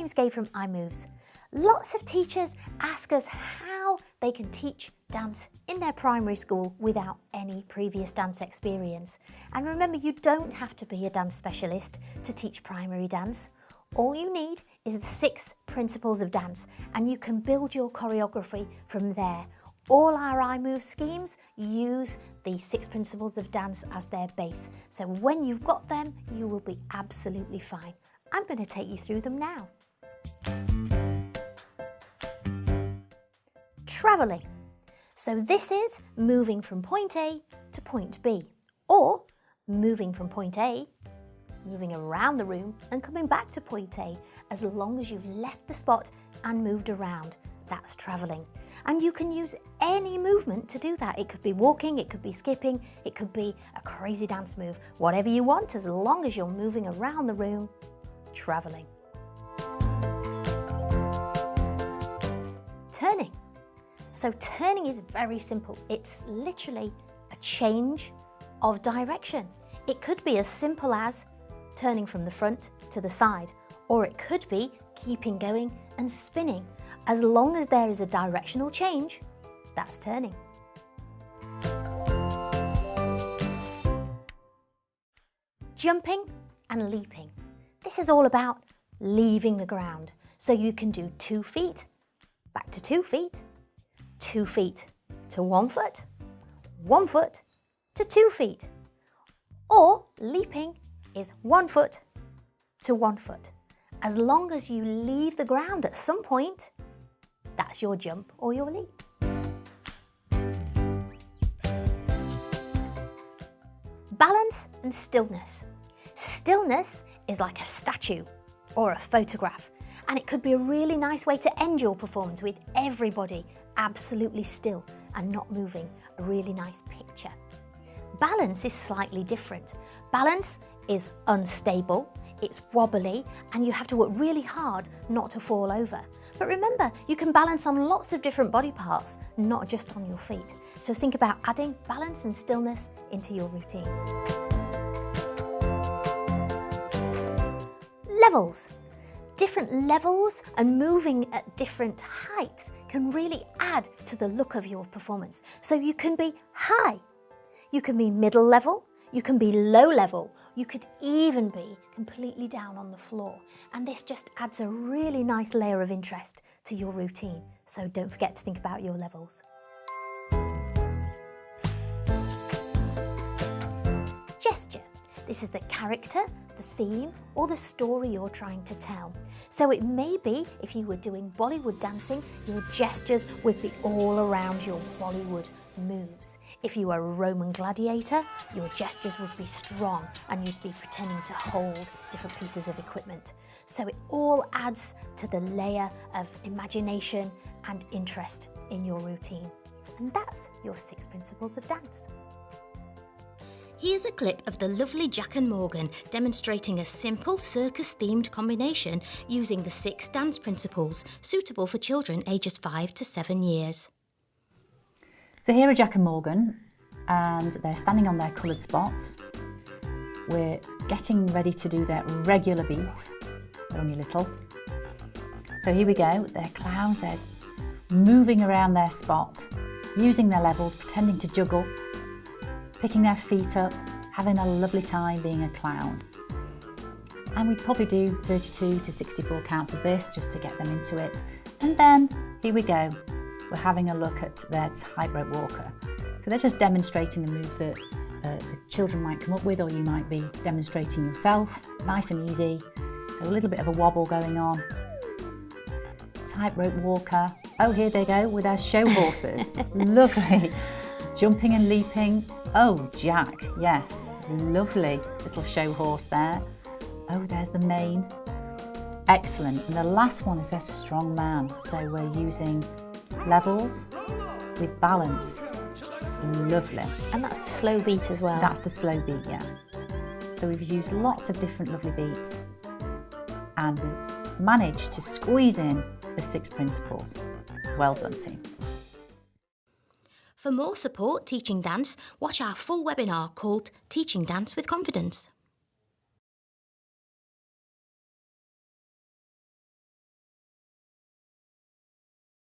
name's Gabe from iMoves. Lots of teachers ask us how they can teach dance in their primary school without any previous dance experience. And remember, you don't have to be a dance specialist to teach primary dance. All you need is the 6 principles of dance, and you can build your choreography from there. All our iMove schemes use the 6 principles of dance as their base. So when you've got them, you will be absolutely fine. I'm going to take you through them now. Travelling. So this is moving from point A to point B, or moving from point A, moving around the room and coming back to point A, as long as you've left the spot and moved around. That's travelling. And you can use any movement to do that. It could be walking, it could be skipping, it could be a crazy dance move. Whatever you want, as long as you're moving around the room, travelling. Turning. So turning is very simple. It's literally a change of direction. It could be as simple as turning from the front to the side, or it could be keeping going and spinning. As long as there is a directional change, that's turning. Jumping and leaping. This is all about leaving the ground. So you can do 2 feet, back to 2 feet, 2 feet to 1 foot, 1 foot to 2 feet. Or leaping is 1 foot to 1 foot. As long as you leave the ground at some point, that's your jump or your leap. Balance and stillness. Stillness is like a statue or a photograph, and it could be a really nice way to end your performance with everybody absolutely still and not moving. A really nice picture. Balance is slightly different. Balance is unstable, it's wobbly, and you have to work really hard not to fall over. But remember, you can balance on lots of different body parts, not just on your feet. So think about adding balance and stillness into your routine. Levels. Different levels and moving at different heights can really add to the look of your performance. So you can be high, you can be middle level, you can be low level, you could even be completely down on the floor. And this just adds a really nice layer of interest to your routine. So don't forget to think about your levels. Gesture. This is the character, the theme, or the story you're trying to tell. So it may be, if you were doing Bollywood dancing, your gestures would be all around your Bollywood moves. If you were a Roman gladiator, your gestures would be strong and you'd be pretending to hold different pieces of equipment. So it all adds to the layer of imagination and interest in your routine. And that's your 6 principles of dance. Here's a clip of the lovely Jack and Morgan demonstrating a simple circus-themed combination using the 6 dance principles, suitable for children ages 5 to 7 years. So here are Jack and Morgan, and they're standing on their coloured spots. We're getting ready to do their regular beat. They're only little. So here we go, they're clowns, they're moving around their spot, using their levels, pretending to juggle, picking their feet up, having a lovely time being a clown. And we'd probably do 32 to 64 counts of this just to get them into it. And then, here we go, we're having a look at their tightrope walker. So they're just demonstrating the moves that the children might come up with, or you might be demonstrating yourself. Nice and easy. So a little bit of a wobble going on. Tightrope walker. Oh, here they go with their show horses. Lovely. Jumping and leaping. Oh, Jack, yes, lovely little show horse there. Oh, there's the mane. Excellent. And the last one is their strong man. So we're using levels with balance. Lovely. And that's the slow beat as well. That's the slow beat, yeah. So we've used lots of different lovely beats and we've managed to squeeze in the 6 principles. Well done, team. For more support teaching dance, watch our full webinar called Teaching Dance with Confidence.